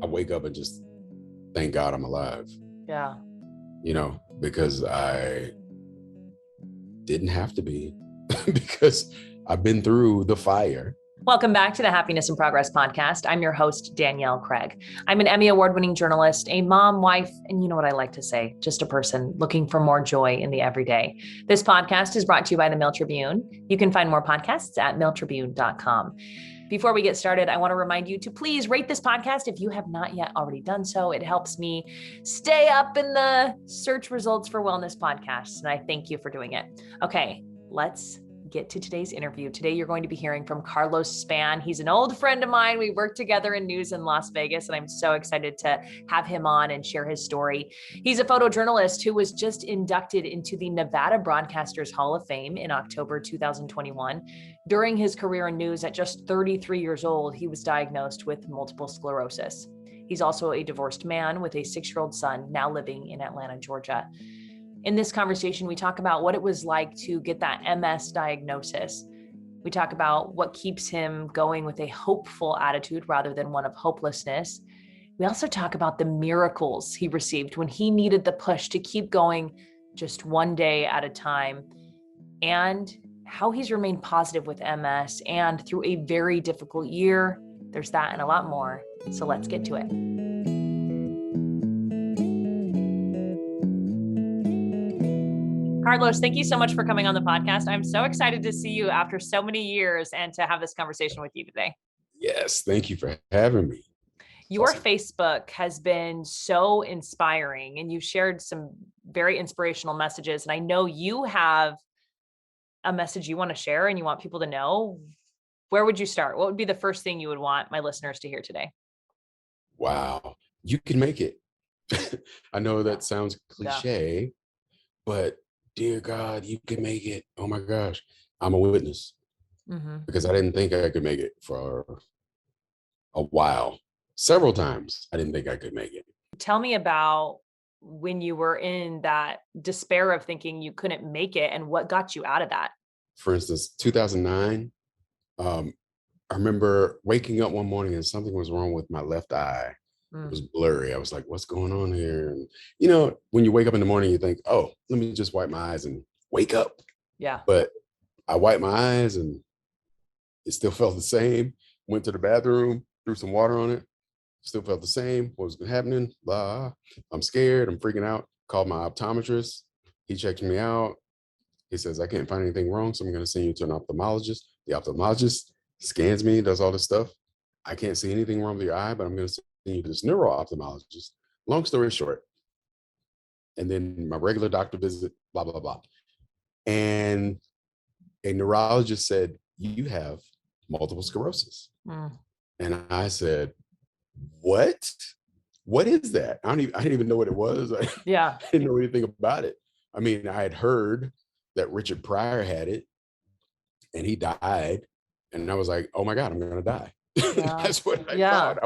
wake up and just thank God I'm alive. Yeah. Because I didn't have to be, because I've been through the fire. Welcome back to the Happiness in Progress podcast. I'm your host, Danielle Craig. I'm an Emmy award-winning journalist, a mom, wife, and you know what I like to say, just a person looking for more joy in the everyday. This podcast is brought to you by the Mail Tribune. You can find more podcasts at mailtribune.com. Before we get started, I want to remind you to please rate this podcast if you have not yet already done so. It helps me stay up in the search results for wellness podcasts, and I thank you for doing it. Okay, let's get to today's interview. Today, you're going to be hearing from Carlos Spann. He's an old friend of mine. We worked together in news in Las Vegas, and I'm so excited to have him on and share his story. He's a photojournalist who was just inducted into the Nevada Broadcasters Hall of Fame in October 2021. During his career in news at just 33 years old, he was diagnosed with multiple sclerosis. He's also a divorced man with a 6-year-old son now living in Atlanta, Georgia. In this conversation, we talk about what it was like to get that MS diagnosis. We talk about what keeps him going with a hopeful attitude rather than one of hopelessness. We also talk about the miracles he received when he needed the push to keep going just one day at a time, and how he's remained positive with MS and through a very difficult year. There's that and a lot more. So let's get to it. Carlos, thank you so much for coming on the podcast. I'm so excited to see you after so many years and to have this conversation with you today. Yes, thank you for having me. Your Facebook has been so inspiring, and you've shared some very inspirational messages. And I know you have a message you want to share and you want people to know. Where would you start? What would be the first thing you would want my listeners to hear today? Wow, you can make it. I know that sounds cliche, but dear God, you can make it. Oh my gosh, I'm a witness, because I didn't think I could make it for a while. Several times I didn't think I could make it. Tell me about when you were in that despair of thinking you couldn't make it and what got you out of that. For instance, 2009, I remember waking up one morning and something was wrong with my left eye. It was blurry. I was like, what's going on here? And when you wake up in the morning, you think, oh, let me just wipe my eyes and wake up. Yeah. But I wiped my eyes and it still felt the same. Went to the bathroom, threw some water on it. Still felt the same. What was happening? Blah. I'm scared. I'm freaking out. Called my optometrist. He checked me out. He says, I can't find anything wrong, so I'm going to send you to an ophthalmologist. The ophthalmologist scans me, does all this stuff. I can't see anything wrong with your eye, but I'm going to send you to this neuro-ophthalmologist. Long story short. And then my regular doctor visit, blah, blah, blah. And a neurologist said, you have multiple sclerosis. And I said, what? What is that? I didn't even know what it was. I didn't know anything about it. I mean, I had heard that Richard Pryor had it and he died. And I was like, oh my God, I'm going to die. That's what I thought.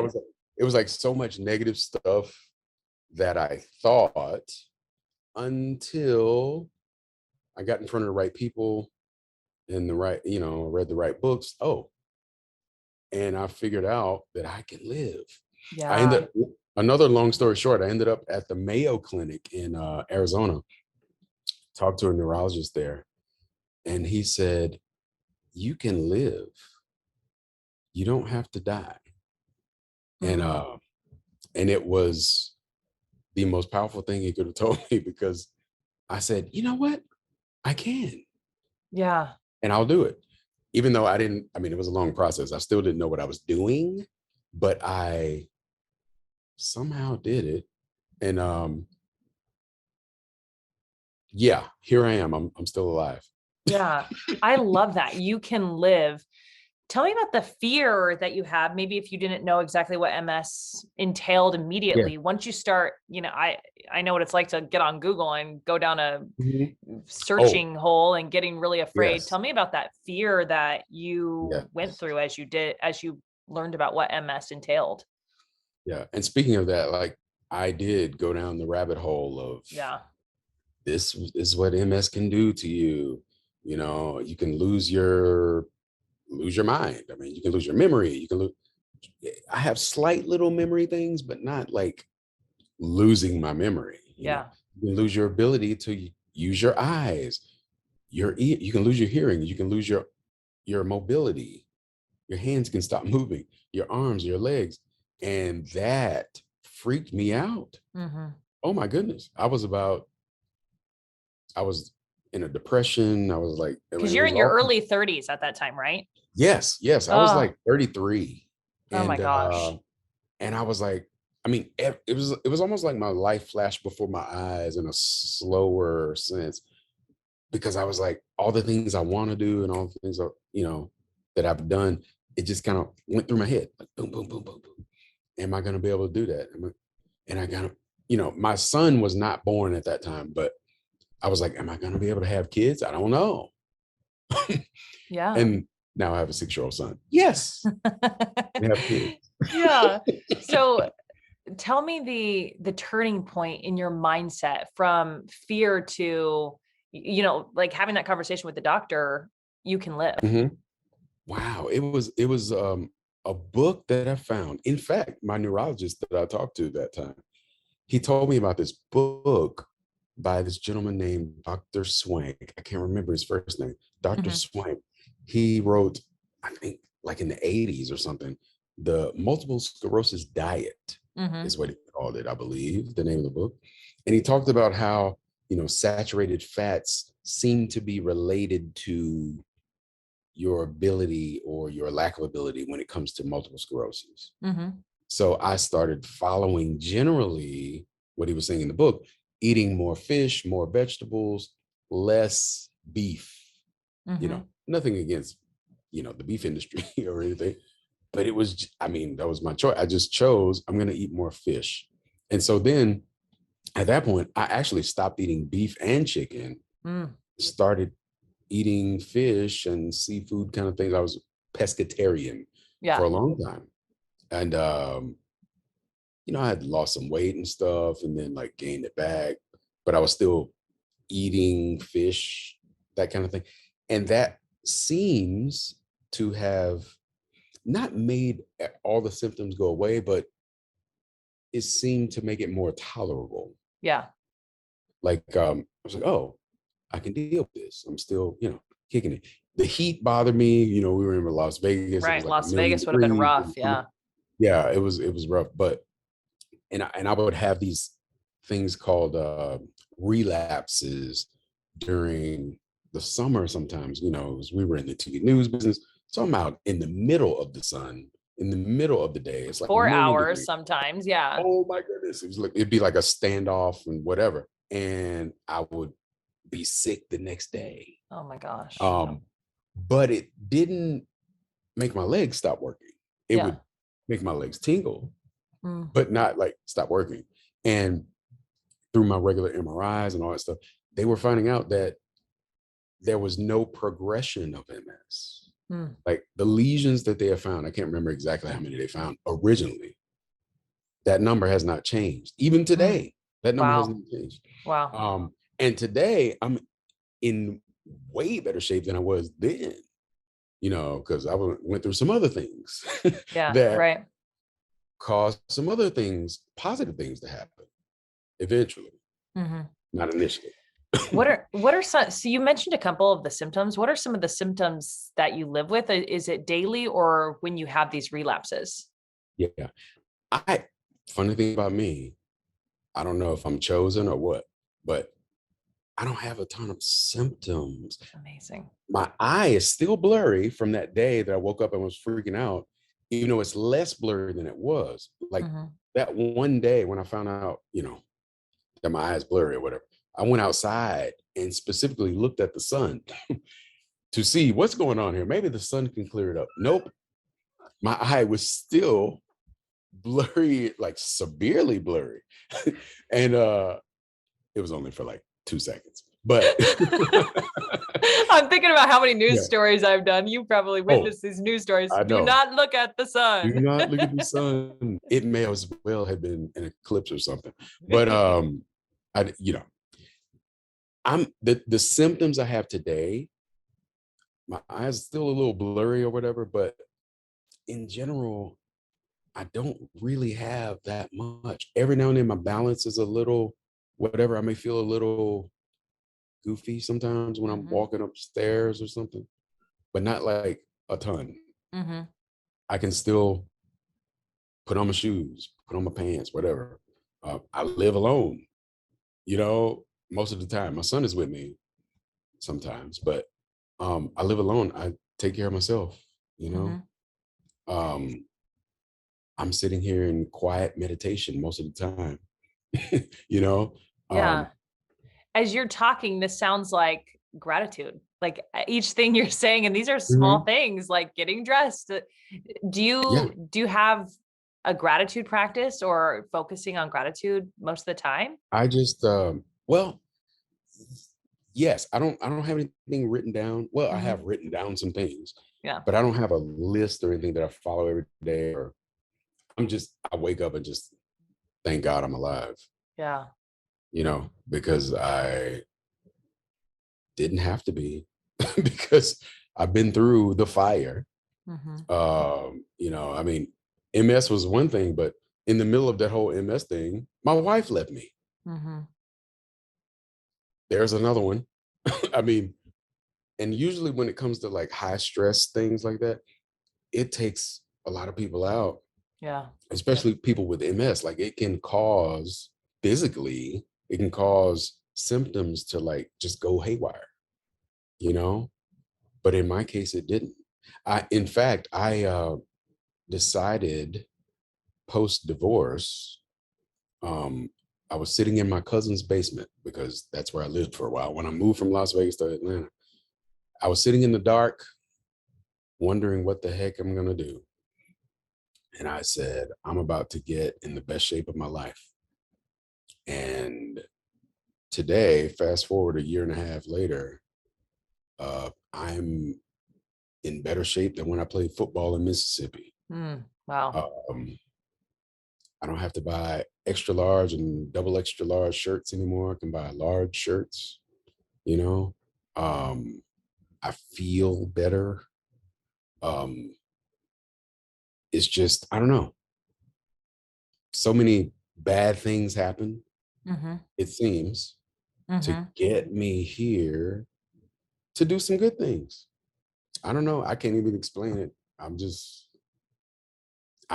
It was like so much negative stuff that I thought until I got in front of the right people and read the right books. Oh, and I figured out that I could live. Yeah. Another long story short, I ended up at the Mayo Clinic in Arizona, talked to a neurologist there, and he said, you can live. You don't have to die. And it was the most powerful thing he could have told me, because I said, you know what? I can. Yeah. And I'll do it. Even though it was a long process. I still didn't know what I was doing, but I somehow did it. And here I am. I'm still alive. Yeah. I love that. You can live. Tell me about the fear that you have. Maybe if you didn't know exactly what MS entailed immediately, once you start, I know what it's like to get on Google and go down a searching hole and getting really afraid. Yes. Tell me about that fear that you went through as you learned about what MS entailed. Yeah. And speaking of that, like, I did go down the rabbit hole of this is what MS can do to you. You can lose your mind. I mean, you can lose your memory. You can lose. I have slight little memory things, but not like losing my memory. Yeah. You can lose your ability to use your eyes, your ear, you can lose your hearing, you can lose your mobility, your hands can stop moving, your arms, your legs. And that freaked me out. Mm-hmm. Oh my goodness. I was in a depression. I was like, I mean, Because it you're was in your all, early 30s at that time, right? yes. I was Oh, like 33. oh my And gosh. and I was like, I mean, it was almost like my life flashed before my eyes in a slower sense, because I was like, all the things I want to do and all the things that I've done, it just kind of went through my head, like boom, boom, boom, boom, boom. Am I going to be able to do that? And I kind of, my son was not born at that time, but I was like, am I going to be able to have kids? I don't know. Yeah. And now I have a 6-year-old son. Yes, we have kids. Yeah. So tell me the turning point in your mindset from fear to, like having that conversation with the doctor, you can live. Mhm. Wow, it was a book that I found. In fact, my neurologist that I talked to that time, he told me about this book by this gentleman named Dr. Swank. I can't remember his first name. Dr. Mhm. Swank. He wrote, I think, like in the 80s or something, the multiple sclerosis diet Mhm. is what he called it, I believe, the name of the book. And he talked about how, saturated fats seem to be related to your ability or your lack of ability when it comes to multiple sclerosis. Mhm. So I started following generally what he was saying in the book, eating more fish, more vegetables, less beef. Mhm. Nothing against, the beef industry or anything, but I mean, that was my choice. I just chose, I'm going to eat more fish. And so then at that point, I actually stopped eating beef and chicken, Mm. started eating fish and seafood kind of things. I was pescatarian for Yeah. a long time. And I had lost some weight and stuff and then like gained it back, but I was still eating fish, that kind of thing. And that seems to have not made all the symptoms go away, but it seemed to make it more tolerable. Yeah. Like I was like, oh, I can deal with this. I'm still, kicking it. The heat bothered me. We were in Las Vegas. It was Right. like a Las million Vegas would have been degrees. rough. Yeah. Yeah, it was rough. But and I would have these things called relapses during the summer sometimes, as we were in the TV news business. So I'm out in the middle of the sun, in the middle of the day. It's like a million 4 hours degrees. sometimes. Yeah. Oh my goodness. It'd be like a standoff and whatever. And I would be sick the next day. Oh my gosh. Um, but it didn't make my legs stop working. It Yeah. would make my legs tingle, Mm. but not like stop working. And through my regular MRIs and all that stuff, they were finding out that there was no progression of MS. Mm. Like the lesions that they have found, I can't remember exactly how many they found originally. That number has not changed. Even Mm. today, that number has Wow. not changed. Wow. And today I'm in way better shape than I was then, because I went through some other things Yeah. that Right. caused some other things, positive things to happen eventually, Mhm. not initially. What are some, so you mentioned a couple of the symptoms. What are some of the symptoms that you live with? Is it daily or when you have these relapses? Yeah. Funny thing about me, I don't know if I'm chosen or what, but I don't have a ton of symptoms. Amazing. My eye is still blurry from that day that I woke up and was freaking out, even though it's less blurry than it was. Like Mhm. that one day when I found out, that my eye is blurry or whatever, I went outside and specifically looked at the sun to see what's going on here. Maybe the sun can clear it up. Nope. My eye was still blurry, like severely blurry. And it was only for like 2 seconds. But I'm thinking about how many news yeah. stories I've done. You probably Oh, witnessed these news stories. I Do know. not look at the Do sun. not look at the sun. It may as well have been an eclipse or something. But I the symptoms I have today, my eyes still a little blurry or whatever, but in general, I don't really have that much. Every now and then my balance is a little whatever. I may feel a little goofy sometimes when I'm Mm-hmm. walking upstairs or something, but not like a ton. Mm-hmm. I can still put on my shoes, put on my pants, whatever. I live alone, most of the time. My son is with me sometimes, but I live alone. I take care of myself, you Mm-hmm. know. Um, I'm sitting here in quiet meditation most of the time, you know. Yeah. Um, As you're talking, this sounds like gratitude. Like each thing you're saying, and these are small mhm, things like getting dressed. Do yeah, you have a gratitude practice or focusing on gratitude most of the time? I just well, yes, I don't have anything written down. Well, I have Mm-hmm. written down some things, Yeah. but I don't have a list or anything that I follow every day. Or I wake up and just thank God I'm alive, Yeah. because I didn't have to be, because I've been through the fire. Mm-hmm. I mean, MS was one thing, but in the middle of that whole MS thing, my wife left me. Mm-hmm. There's another one. I mean, and usually when it comes to like high stress things like that, it takes a lot of people out, Yeah. especially people with MS. Like it can cause physically, it can cause symptoms to like just go haywire, you know? But in my case, it didn't. In fact, I decided post divorce. Um, I was sitting in my cousin's basement because that's where I lived for a while. When I moved from Las Vegas to Atlanta, I was sitting in the dark, wondering what the heck I'm gonna do. And I said, I'm about to get in the best shape of my life. And today, fast forward a year and a half later, I'm in better shape than when I played football in Mississippi. Mm. Wow. Um, I don't have to buy extra large and double extra large shirts anymore. I can buy large shirts, you know. Um, I feel better. Um, it's just, I don't know. So many bad things happen, Mm-hmm. it seems, to Mm-hmm. get me here to do some good things. I don't know. I can't even explain it. I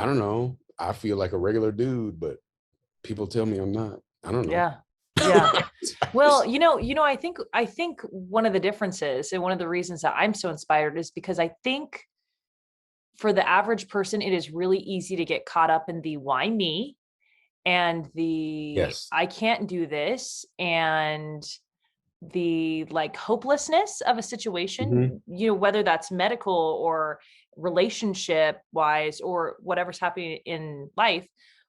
don't know. I feel like a regular dude, but people tell me I'm not. I don't know. Yeah. Yeah. Well, I think one of the differences and one of the reasons that I'm so inspired is because I think for the average person, it is really easy to get caught up in the why me and the Yes. I can't do this and the like hopelessness of a Mhm. situation, whether that's medical or relationship wise or whatever's happening in life.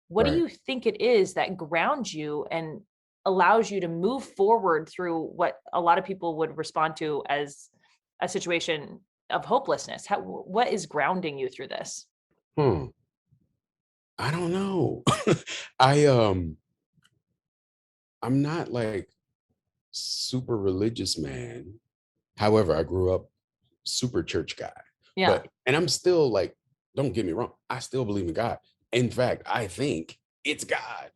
What do Right. you think it is that grounds you and allows you to move forward through what a lot of people would respond to as a situation of hopelessness? What is grounding you through this? Hmm. I don't know. I I'm not like super religious man. However, I grew up super church guy. Yeah. And I'm still like, don't get me wrong, I still believe in God. In fact, I think it's God.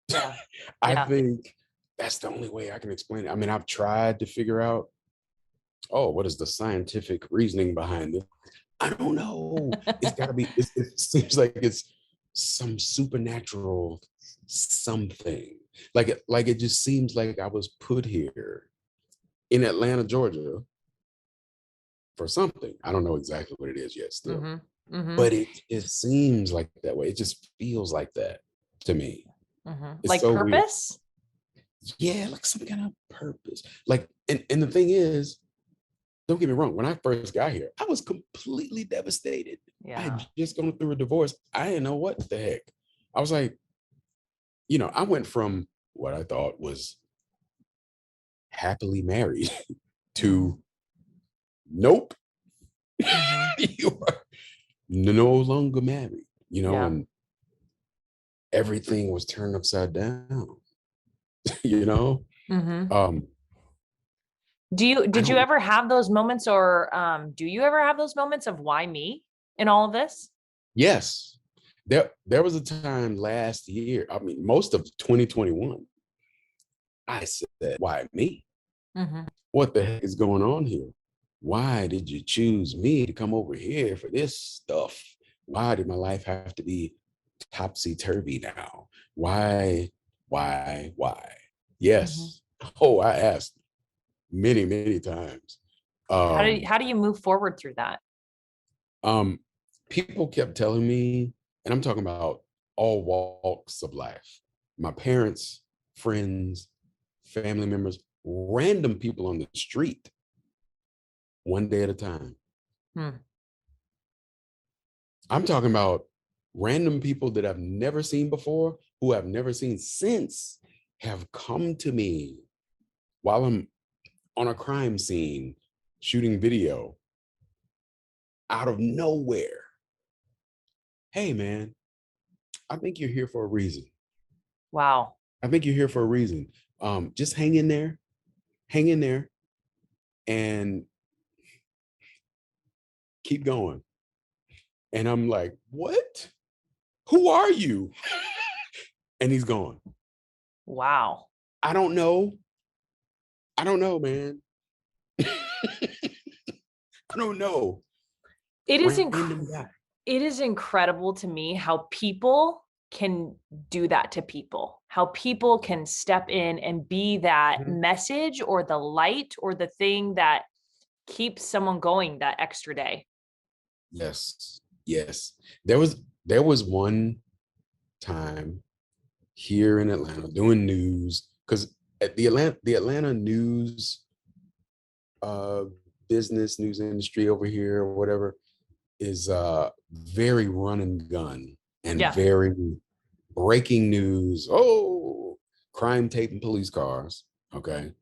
Yeah. I Yeah. think that's the only way I can explain it. I mean, I've tried to figure out, oh, what is the scientific reasoning behind this? I don't know. It's got to be, it seems like it's some supernatural something. Like it just seems like I was put here in Atlanta, Georgia for something. I don't know exactly what it is yet still, Mm-hmm. Mm-hmm. but it seems like that way. It just feels like that to me. Mm-hmm. It's Like so weird. purpose? Yeah, like some kind of purpose. Like, and the thing is, don't get me wrong, when I first got here, I was completely devastated. I Yeah. had just gone through a divorce. I didn't know what the heck. I was like, I went from what I thought was happily married Mm-hmm. to nope, Mm-hmm. you are no longer married, Yeah. and everything was turned upside down, you know? Mm-hmm. Um, I Did you don't ever have those moments or do you ever have those moments of why me in all of this? yes. There was a time last year, I mean, most of 2021, I said, why me? Mm-hmm. What the heck is going on here? Why did you choose me to come over here for this stuff? Why did my life have to be topsy-turvy now? Why? Mm-hmm. Yes. Oh, I asked many, many times. How do you move forward through that? Um, People kept telling me, and I'm talking about all walks of life. My parents, friends, family members, random people on the street, one day at a time. Hmm. I'm talking about random people that I've never seen before, who I've never seen since, have come to me while I'm on a crime scene shooting video out of nowhere. Hey, man, I think you're here for a reason. Wow. I think you're here for a reason. Just hang in there, and keep going. And I'm like, what? Who are you? And he's gone. Wow. I don't know. I don't know, man. I don't know. It is Random guy. it is incredible to me how people can do that to people, how people can step in and be that Mhm. message or the light or the thing that keeps someone going that extra day. Yes. Yes. There was one time here in Atlanta doing news, because at the Atlanta news uh business news industry over here or whatever is very run and gun and Yeah. very breaking news. Oh, crime tape and police cars. Okay.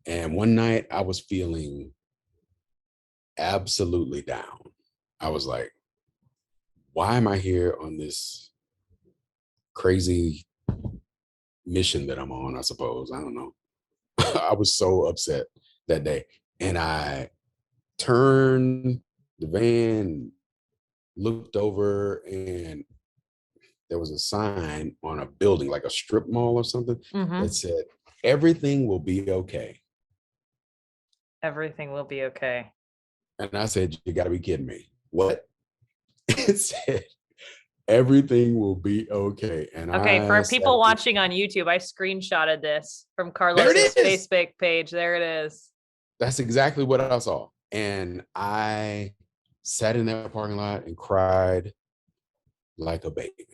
And one night I was feeling absolutely down. I was like, why am I here on this crazy mission that I'm on? I suppose. I don't know. I was so upset that day. And I turned the van, looked over, and there was a sign on a building, like a strip mall or something, that Mm-hmm. said, everything will be okay. Everything will be okay. And I said, you got to be kidding me. What? It said, everything will be okay. And Okay, I for sat people there. watching on YouTube, I screenshotted this from There Carlos's it is. Facebook page. There it is. That's exactly what I saw. And I sat in that parking lot and cried like a baby.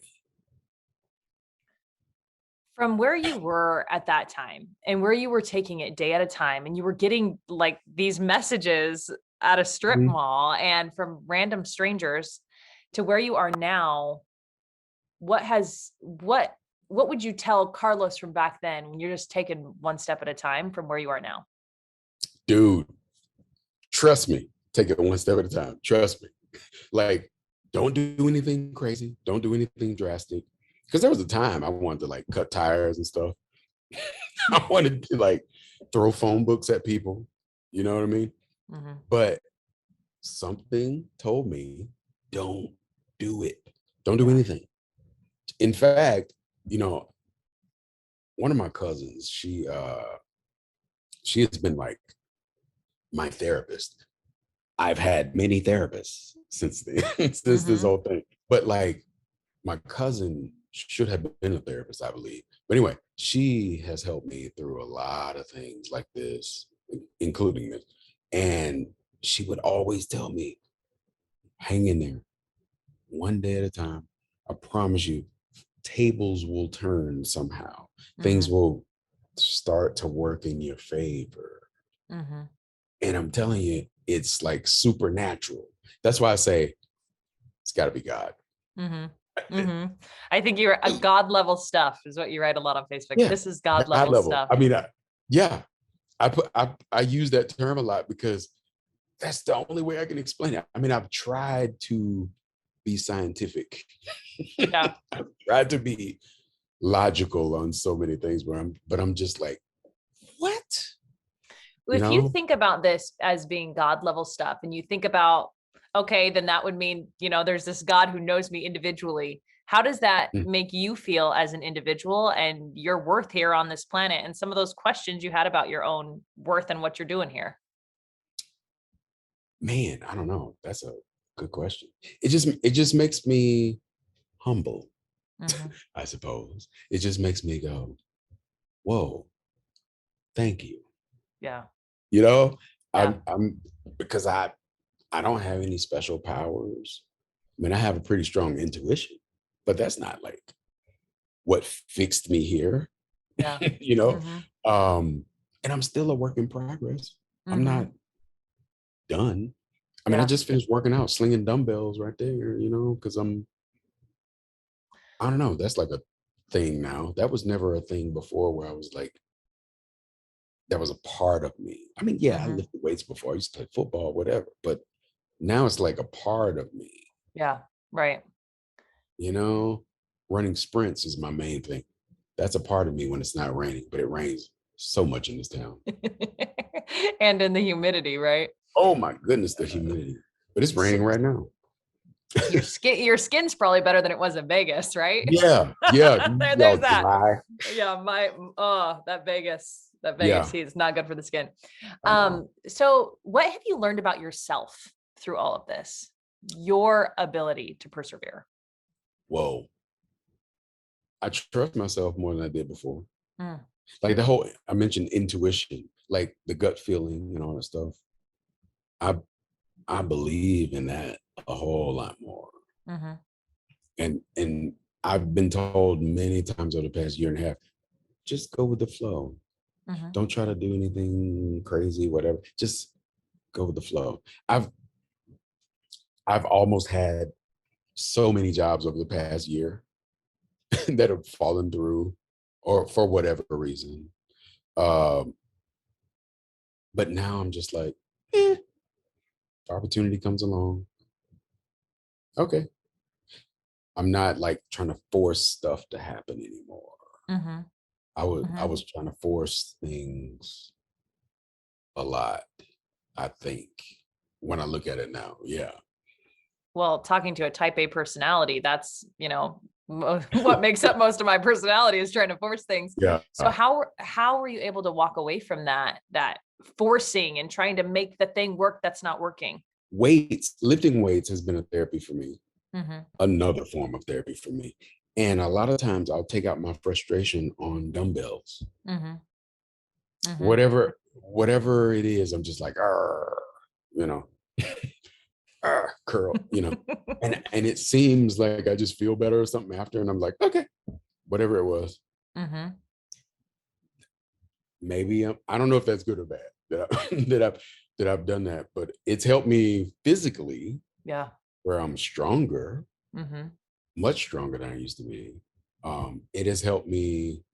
From where you were at that time and where you were taking it day at a time, and you were getting like these messages at a strip Mhm. mall and from random strangers to where you are now, what would you tell Carlos from back then when you're just taking one step at a time from where you are now? Dude, trust me. Take it one step at a time. Trust me. Like, don't do anything crazy. Don't do anything drastic. Because there was a time I wanted to like cut tires and stuff. I wanted to like throw phone books at people. You know what I mean? Mhm. But something told me, don't do it. Don't do Yeah. anything. In fact, you know, one of my cousins, she has been like my therapist. I've had many therapists since then, since this Mhm. whole thing. But like my cousin should have been a therapist, I believe. But anyway, she has helped me through a lot of things like this, including this. And she would always tell me, hang in there, one day at a time. I promise you, tables will turn somehow. Things Mhm. will start to work in your favor. Mhm. And I'm telling you, it's like supernatural. That's why I say it's got to be God. Mhm. Mhm. I think you're a God level stuff is what you write a lot on Facebook. Yeah, This is God God level level. stuff. I mean, yeah, I use that term a lot because that's the only way I can explain it. I mean, I've tried to be scientific. Yeah. I've tried to be logical on so many things but I'm just like, what? You If you know? think about this as being God level stuff and you think about, okay, then that would mean, there's this God who knows me individually. How does that Mm. make you feel as an individual and your worth here on this planet, and some of those questions you had about your own worth and what you're doing here? Man, I don't know. That's a good question. It just makes me humble, Mm-hmm. I suppose. It just makes me go, whoa, thank you. Yeah. You know, Yeah. I'm because I don't have any special powers. I mean, I have a pretty strong intuition, but that's not like what fixed me here, Yeah. you know. Mm-hmm. And I'm still a work in progress. I'm Mm-hmm. not done. I mean, I Yeah. just finished working out, slinging dumbbells right there, because I don't know, that's like a thing now. That was never a thing before where I was like, that was a part of me. I mean, yeah, I Mm-hmm. lifted weights before. I used to play football, whatever, but now it's like a part of me, Yeah. Right. you know? Running sprints is my main thing. That's a part of me when it's not raining, but it rains so much in this town. And in the humidity, right? Oh my goodness, the humidity. But it's So raining right now. your skin's probably better than it was in Vegas, right? Yeah, yeah. There's Y'all that. dry. Yeah, that Vegas Yeah, heat is not good for the skin. I know. So what have you learned about yourself through all of this? Your ability to persevere. Whoa. I trust myself more than I did before. Mm, Like I mentioned intuition, like the gut feeling and all that stuff. I I believe in that a whole lot more. mhm, And I've been told many times over the past year and a half, just go with the flow. mhm, Don't try to do anything crazy, whatever. Just go with the flow. I've almost had so many jobs over the past year that have fallen through or for whatever reason. Um, but now I'm just like, eh, opportunity comes along. Okay. I'm not like trying to force stuff to happen anymore. mhm, I mhm. was trying to force things a lot, I think, when I look at it now. Yeah. Well, talking to a type A personality, that's, what makes up most of my personality is trying to force things. Yeah. So how were you able to walk away from that forcing and trying to make the thing work that's not working? Lifting weights has been a therapy for me, Mhm, another form of therapy for me. And a lot of times I'll take out my frustration on dumbbells. mhm, mhm. Whatever it is, I'm just like, "Arr," you know, curl, and it seems like I just feel better or something after, and I'm like, okay, whatever it was, Mhm. maybe I don't know if that's good or bad that I've done that, but it's helped me physically Yeah. where I'm stronger, Mhm. much stronger than I used to be. It has helped me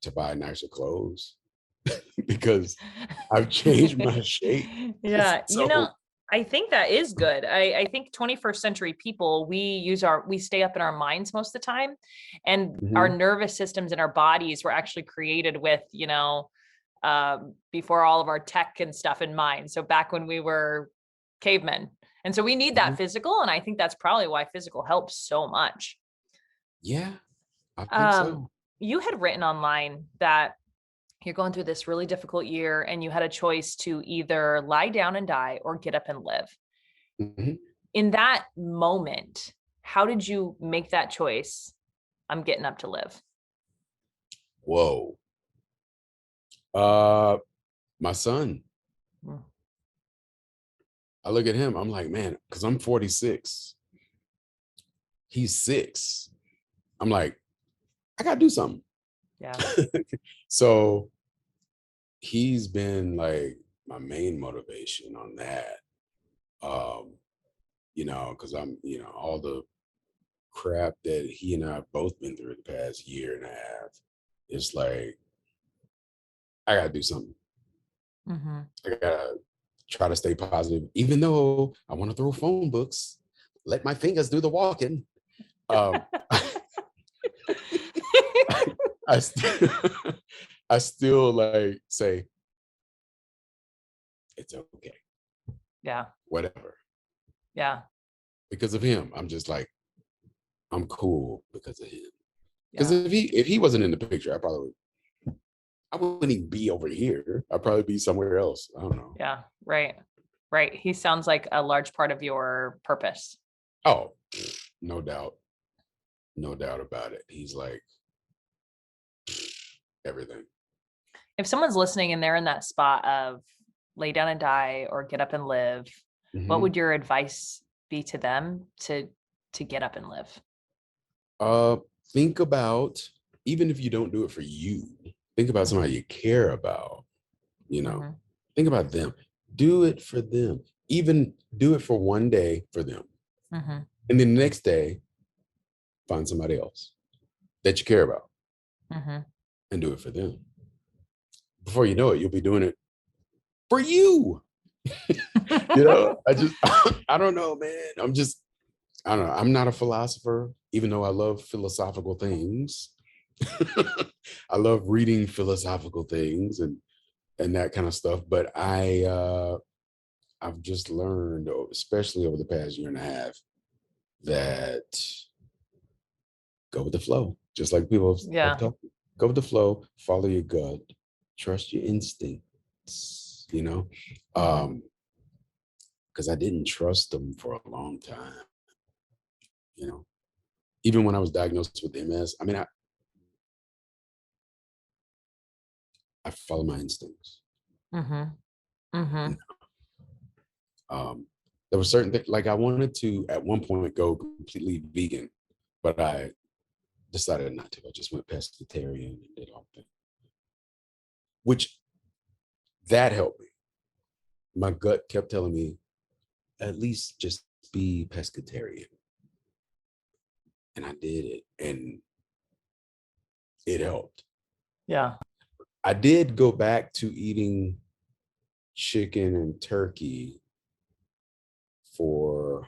to buy nicer clothes because I've changed my shape. Yeah, So I think that is good. I think 21st century people, we stay up in our minds most of the time, and our mhm, nervous systems and our bodies were actually created with, before all of our tech and stuff in mind. So back when we were cavemen. And so we need that mhm. physical. And I think that's probably why physical helps so much. Yeah, I think Um, so. you had written online that you're going through this really difficult year and you had a choice to either lie down and die or get up and live. Mhm. In that moment, how did you make that choice? I'm getting up to live. Whoa. Uh, my son. Mm. I look at him. I'm like, man, because I'm 46. He's 6. I'm like, I gotta do something. Yeah. So he's been like my main motivation on that. Um, because all the crap that he and I have both been through the past year and a half. It's like I gotta do something. Mm-hmm. I gotta try to stay positive, even though I want to throw phone books. Let my fingers do the walking. Um, I still, I still like say it's okay, Yeah. whatever. Yeah. Because of him. I'm just like, I'm cool because of him. Because Yeah. if he wasn't in the picture, I wouldn't even be over here. I'd probably be somewhere else. I don't know. Yeah. Right. Right. He sounds like a large part of your purpose. Oh, no doubt. No doubt about it. He's like everything. If someone's listening and they're in that spot of lay down and die or get up and live, what Mhm. would your advice be to them to get up and live? Uh, think about, even if you don't do it for you, think about somebody you care about, you know, Mm-hmm. think about them. Do it for them. Even do it for one day for them. Mm-hmm. And then the next day, find somebody else that you care about Mm-hmm. and do it for them. Before you know it, you'll be doing it for you. I just, I don't know, man. I don't know. I'm not a philosopher, even though I love philosophical things. I love reading philosophical things and that kind of stuff. But I've just learned, especially over the past year and a half, that go with the flow. Just like people have Yeah. talked, go with the flow, follow your gut, trust your instincts, Mm-hmm. Um, because I didn't trust them for a long time, you know. Even when I was diagnosed with MS, I mean, I follow my instincts. Mm-hmm. Mm-hmm. And, um, there were certain things, like I wanted to at one point go completely vegan, but I decided not to. I just went pescatarian and did all that, which that helped me. My gut kept telling me, at least just be pescatarian. And I did it, and it helped. Yeah. I did go back to eating chicken and turkey for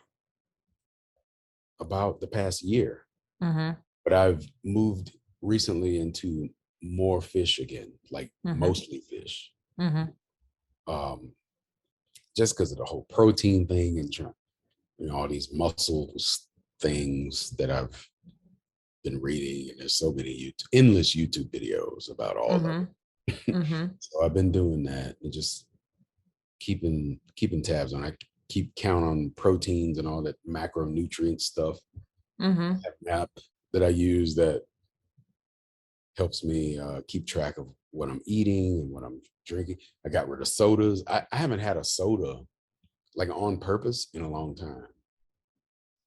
about the past year, Mm-hmm. but I've moved recently into more fish again, like Mm-hmm. mostly fish. Mm-hmm. Um, just because of the whole protein thing and trying, all these muscles things that I've been reading, and there's so many endless YouTube videos about all of Mm-hmm. it. Mm-hmm. So I've been doing that and just keeping tabs on. I keep count on proteins and all that macronutrient stuff. Mm-hmm. That map that I use that helps me keep track of what I'm eating and what I'm drinking. I got rid of sodas. I haven't had a soda like on purpose in a long time.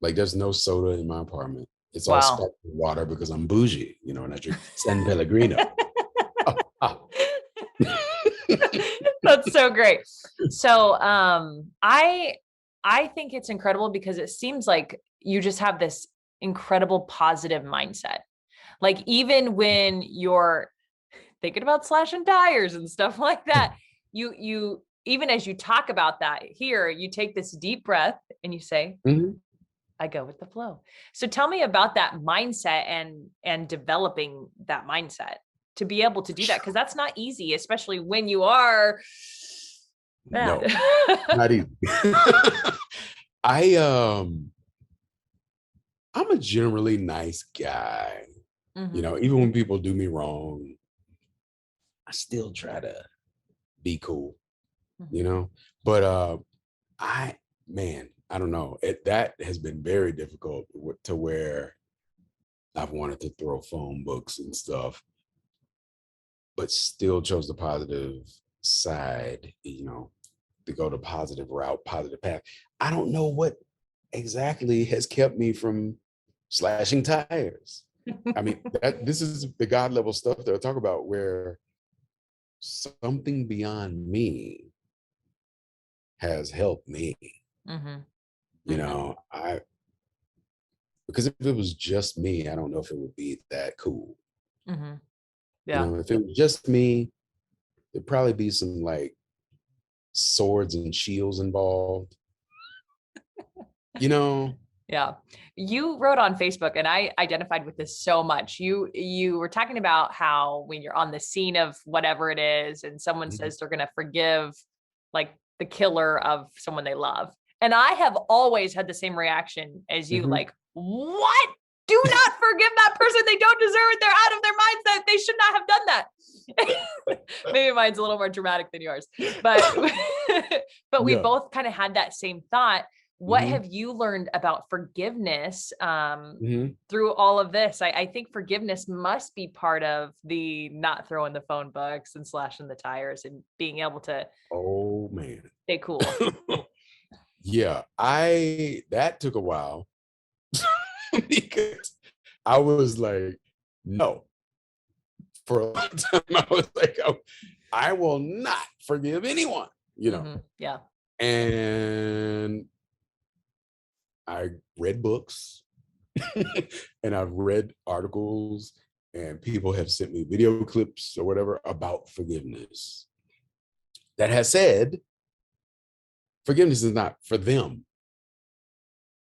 Like there's no soda in my apartment. It's all Wow. sparkling water because I'm bougie, and I drink San Pellegrino. Ah, ah. That's so great. So I think it's incredible because it seems like you just have this incredible positive mindset. Like even when you're thinking about slashing tires and stuff like that, you even as you talk about that here, you take this deep breath and you say, Mhm. I go with the flow. So tell me about that mindset and developing that mindset to be able to do that because that's not easy, especially when you are mad. No, not easy. I I'm a generally nice guy. Hmm. Even when people do me wrong, I still try to be cool, you Hmm. know. But I man, I don't know. That has been very difficult to where I've wanted to throw phone books and stuff, but still chose the positive side, to go the positive route, positive path. I don't know what exactly has kept me from slashing tires. I mean, this is the God level stuff that I talk about where something beyond me has helped me. Hmm. You Hmm. know, I because if it was just me, I don't know if it would be that cool. Hmm. Yeah. If it was just me, there'd probably be some like swords and shields involved. You know, Yeah. You wrote on Facebook and I identified with this so much. You were talking about how when you're on the scene of whatever it is and someone Mhm. says they're going to forgive like the killer of someone they love And I have always had the same reaction as you, Mhm. like, what? Do not forgive that person. They don't deserve it. They're out of their minds. That they should not have done that. Maybe mine's a little more dramatic than yours, but but we Yeah. both kind of had that same thought. What Mhm. have you learned about forgiveness Mhm. through all of this? I think forgiveness must be part of the not throwing the phone books and slashing the tires and being able to Oh man. stay cool. Yeah, that took a while because I was like, no. For a long time, I was like, oh, I will not forgive anyone, Yeah. And I read books and I've read articles, and people have sent me video clips or whatever about forgiveness that has said forgiveness is not for them.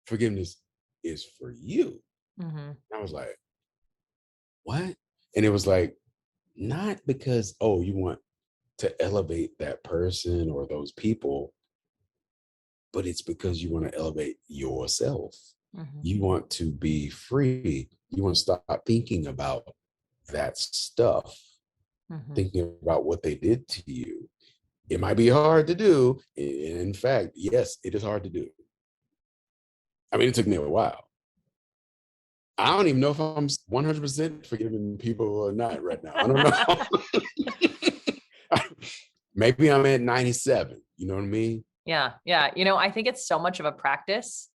Forgiveness is for you. Hmm. I was like, what? And it was like, not because, oh, you want to elevate that person or those people, but it's because you want to elevate yourself. Hmm. You want to be free. You want to stop thinking about that stuff, Hmm. thinking about what they did to you. It might be hard to do. In fact, yes, it is hard to do. I mean, it took me a while. I don't even know if I'm 100% forgiving people or not right now. I don't know. Maybe I'm at 97. You know what I mean? Yeah. Yeah. I think it's so much of a practice.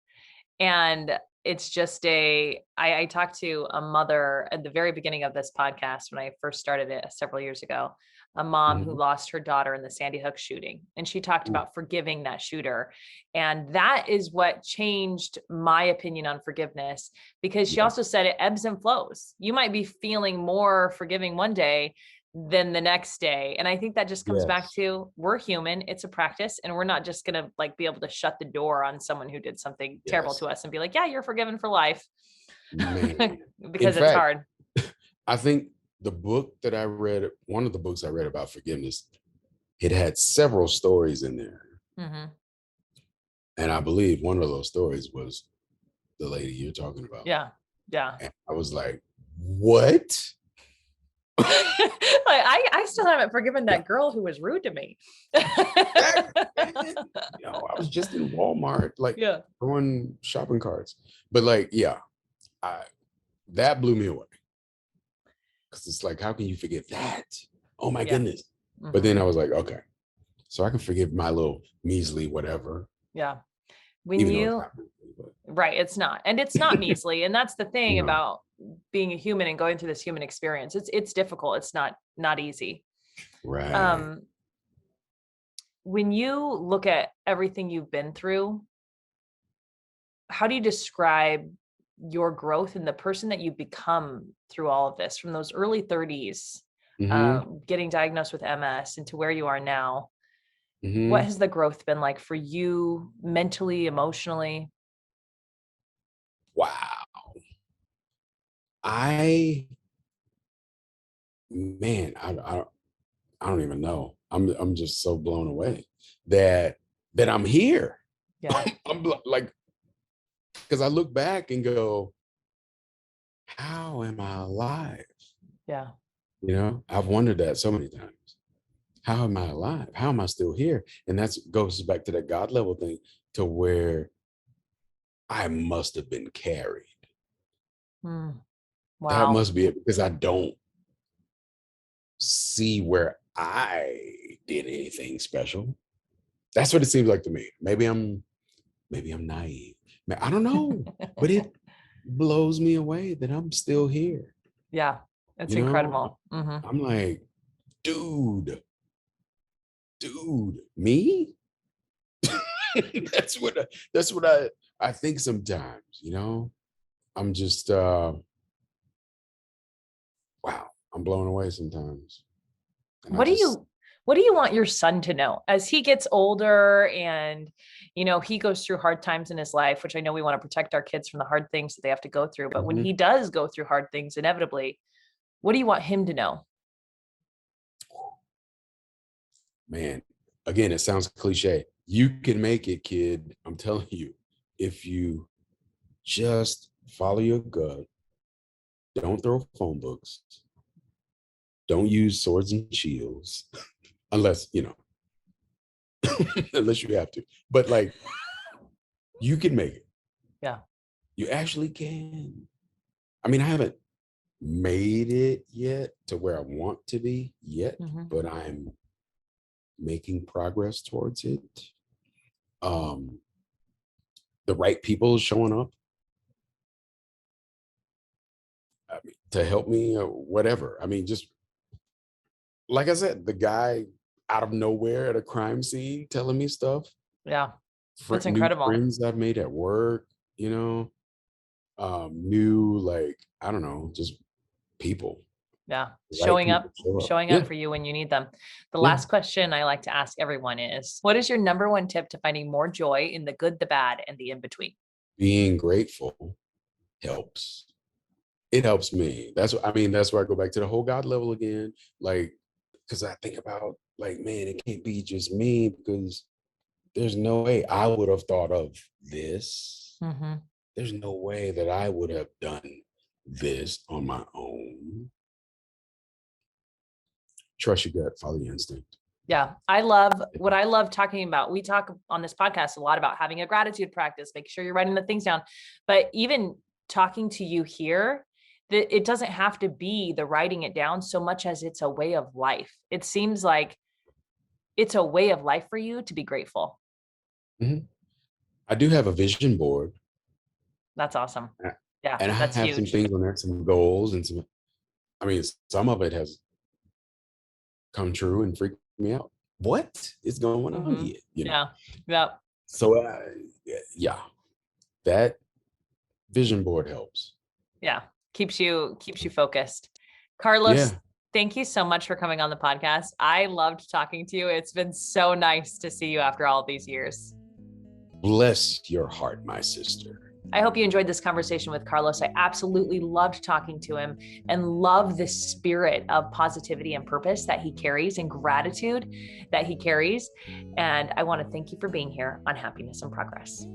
And it's just I talked to a mother at the very beginning of this podcast when I first started it several years ago, a mom who Mhm. lost her daughter in the Sandy Hook shooting. And she talked Ooh, about forgiving that shooter. And that is what changed my opinion on forgiveness, because she yeah. also said it ebbs and flows. You might be feeling more forgiving one day than the next day. And I think that just comes back Yes. to, we're human, it's a practice, and we're not just going to like be able to shut the door on someone who did something terrible to Yes. us and be like, yeah, you're forgiven for life. Man. In Because it's fact, hard. I think the book that I read, one of the books I read about forgiveness, it had several stories in there. Hmm. And I believe one of those stories was the lady you're talking about. Yeah. Yeah. And I was like, what? I still haven't forgiven Yeah, that girl who was rude to me. exactly. I was just in Walmart, like Yeah. throwing shopping carts. But like, yeah, I, that blew me away. Because it's like, how can you forget that? Oh my Yeah. goodness. But Hmm. then I was like, okay, so I can forgive my little measly whatever, Yeah. When even though it's you not measly, but Right. It's not. And it's not measly. And that's the thing no. about being a human and going through this human experience. It's difficult. It's not easy. Right. Um, when you look at everything you've been through, how do you describe your growth and the person that you've become through all of this, from those early 30s, Hmm. getting diagnosed with MS, into where you are now? What Hmm. has the growth been like for you mentally, emotionally? Wow. I man, I don't even know. I'm just so blown away that I'm here. Yeah. Like, because I look back and go, how am I alive? Yeah. I've wondered that so many times. How am I alive? How am I still here? And that goes back to that God level thing, to where I must have been carried. Mm, That wow. must be it, because I don't see where I did anything special. That's what it seems like to me. Maybe I'm naive. I don't know, but it blows me away that I'm still here. Yeah. It's You know, incredible. Hmm. I'm like, dude, me? That's what I think sometimes. I'm just wow, I'm blown away sometimes. And I What do just you what do you want your son to know as he gets older and he goes through hard times in his life, which I know we want to protect our kids from the hard things that they have to go through, but when Mhm. he does go through hard things inevitably, what do you want him to know? Man, again, it sounds cliche. You can make it, kid. I'm telling you, if you just follow your gut, don't throw phone books, don't use swords and shields, unless, unless you have to. But like, you can make it. Yeah. You actually can. I mean, I haven't made it yet to where I want to be yet, but I'm making progress towards it. The right people showing up, I mean, to help me or whatever. I mean, just like I said, the guy out of nowhere at a crime scene telling me stuff. Yeah. That's New incredible. friends I've made at work, new, like, I don't know, just people. Yeah. Right Showing people up, show up. showing Yeah. up for you when you need them. The Yeah. last question I like to ask everyone is, what is your number one tip to finding more joy in the good, the bad, and the in between? Being grateful helps. It helps me. That's where I go back to the whole God level again. Like, because I think about, like, man, it can't be just me, because there's no way I would have thought of this. There's no way that I would have done this on my own. Trust your gut, follow your instinct. Yeah. I love talking about. We talk on this podcast a lot about having a gratitude practice, make sure you're writing the things down. But even talking to you here, that it doesn't have to be the writing it down so much as it's a way of life. It seems like it's a way of life for you to be grateful. I do have a vision board. That's awesome. Yeah, And I that's have some huge. things on there, some goals, and some of it has come true and freaked me out. What is going on here? Yeah. Yeah. So yeah, that vision board helps. Yeah. Keeps you focused. Carlos, Yeah. thank you so much for coming on the podcast. I loved talking to you. It's been so nice to see you after all these years. Bless your heart, my sister. I hope you enjoyed this conversation with Carlos. I absolutely loved talking to him and love the spirit of positivity and purpose that he carries and gratitude that he carries. And I want to thank you for being here on Happiness and Progress.